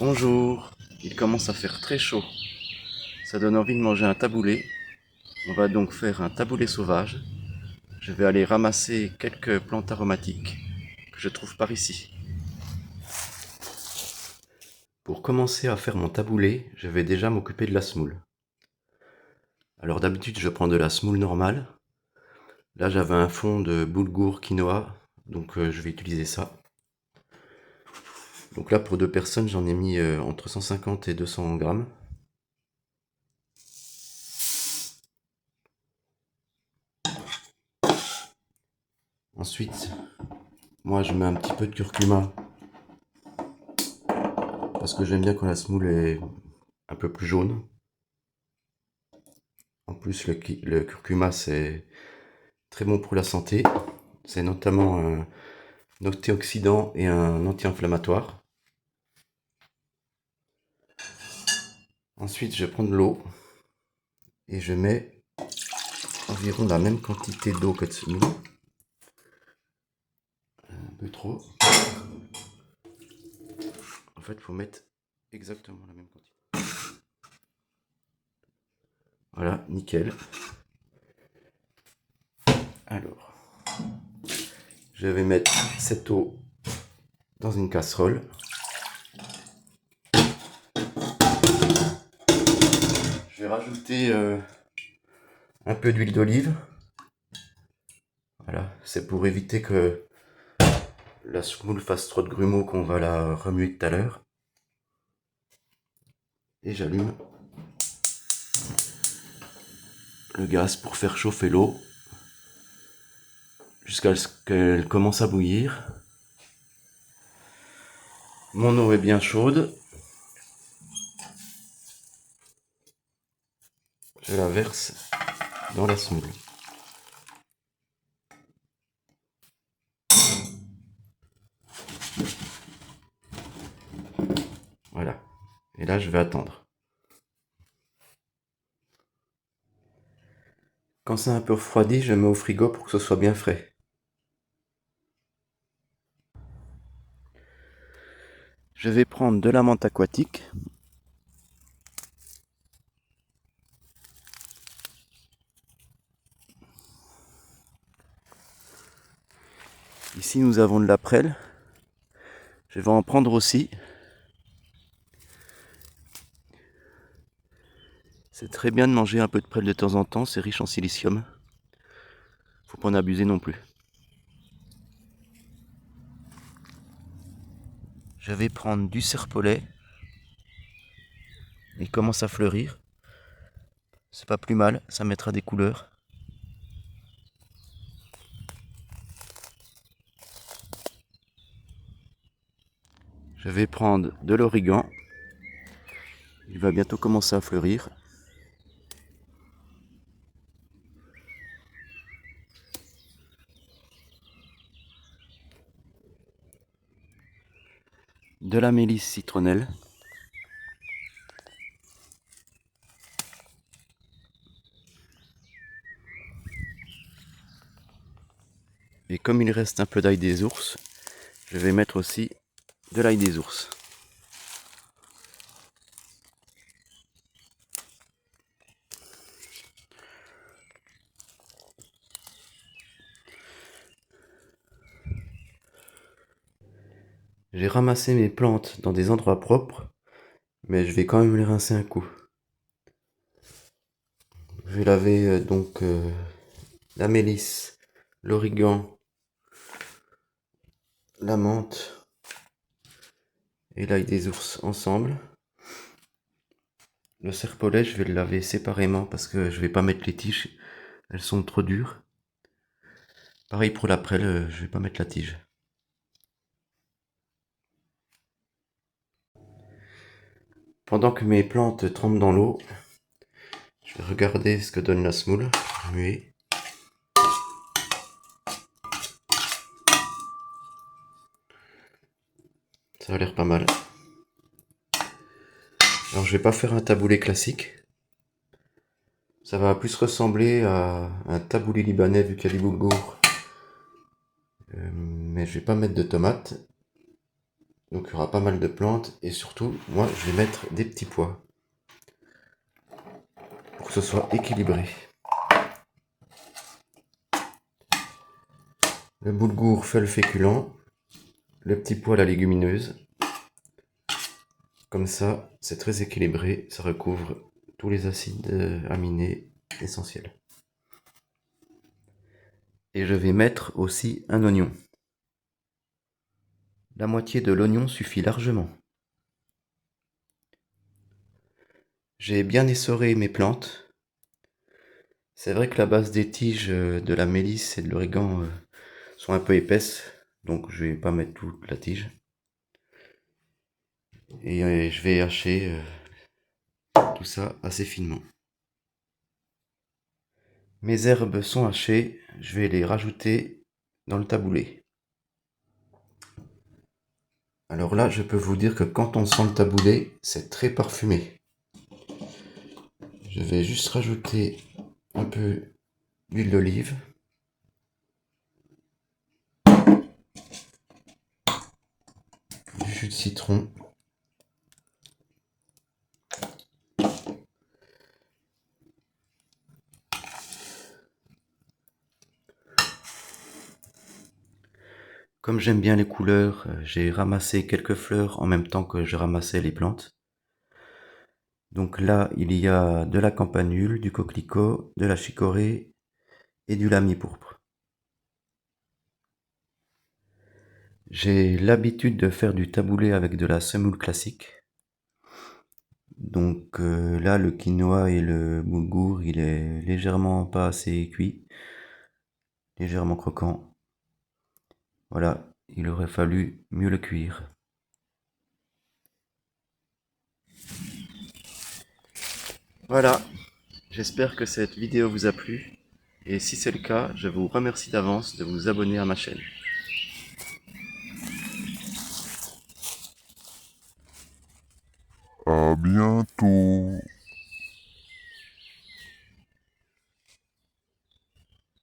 Bonjour, il commence à faire très chaud. Ça donne envie de manger un taboulé. On va donc faire un taboulé sauvage. Je vais aller ramasser quelques plantes aromatiques que je trouve par ici. Pour commencer à faire mon taboulé, je vais déjà m'occuper de la semoule. Alors d'habitude je prends de la semoule normale. Là j'avais un fond de boulgour quinoa, donc je vais utiliser ça. Donc là pour deux personnes j'en ai mis entre 150 et 200 grammes. Ensuite, moi je mets un petit peu de curcuma parce que j'aime bien quand la semoule est un peu plus jaune. En plus, le curcuma, c'est très bon pour la santé. C'est notamment un antioxydant et un anti-inflammatoire. Ensuite, je prends de l'eau et je mets environ la même quantité d'eau que de semoule. Un peu trop. En fait, il faut mettre exactement la même quantité. Voilà, nickel. Alors, je vais mettre cette eau dans une casserole. Je vais rajouter un peu d'huile d'olive. Voilà, c'est pour éviter que la semoule fasse trop de grumeaux qu'on va la remuer tout à l'heure. Et j'allume le gaz pour faire chauffer l'eau jusqu'à ce qu'elle commence à bouillir. Mon eau est bien chaude. Je la verse dans la semoule. Voilà. Et là, je vais attendre. Quand c'est un peu refroidi, je mets au frigo pour que ce soit bien frais. Je vais prendre de la menthe aquatique. Ici, nous avons de la prêle. Je vais en prendre aussi. C'est très bien de manger un peu de prêle de temps en temps, c'est riche en silicium. Faut pas en abuser non plus. Je vais prendre du serpolet. Il commence à fleurir. C'est pas plus mal, ça mettra des couleurs. Je vais prendre de l'origan. Il va bientôt commencer à fleurir. De la mélisse citronnelle. Et comme il reste un peu d'ail des ours, je vais mettre aussi de l'ail des ours. J'ai ramassé mes plantes dans des endroits propres, mais je vais quand même les rincer un coup. Je vais laver la mélisse, l'origan, la menthe et l'ail des ours ensemble. Le serpolet, je vais le laver séparément parce que je vais pas mettre les tiges, elles sont trop dures. Pareil pour la prêle, je vais pas mettre la tige. Pendant que mes plantes trempent dans l'eau, je vais regarder ce que donne la semoule. Oui. Ça a l'air pas mal. Alors je vais pas faire un taboulé classique. Ça va plus ressembler à un taboulé libanais vu qu'il y a du boulgour. Mais je vais pas mettre de tomates. Donc il y aura pas mal de plantes et surtout, moi je vais mettre des petits pois pour que ce soit équilibré. Le boulgour fait le féculent, le petit pois la légumineuse. Comme ça, c'est très équilibré, ça recouvre tous les acides aminés essentiels. Et je vais mettre aussi un oignon. La moitié de l'oignon suffit largement. J'ai bien essoré mes plantes. C'est vrai que la base des tiges de la mélisse et de l'origan sont un peu épaisses, donc je vais pas mettre toute la tige. Et je vais hacher tout ça assez finement. Mes herbes sont hachées, je vais les rajouter dans le taboulé. Alors là, je peux vous dire que quand on sent le taboulé, c'est très parfumé. Je vais juste rajouter un peu d'huile d'olive. Du jus de citron. Comme j'aime bien les couleurs, j'ai ramassé quelques fleurs en même temps que je ramassais les plantes. Donc là, il y a de la campanule, du coquelicot, de la chicorée et du lamier pourpre. J'ai l'habitude de faire du taboulé avec de la semoule classique. Donc là, le quinoa et le boulgour, il est légèrement pas assez cuit, légèrement croquant. Voilà, il aurait fallu mieux le cuire. Voilà, j'espère que cette vidéo vous a plu. Et si c'est le cas, je vous remercie d'avance de vous abonner à ma chaîne. À bientôt.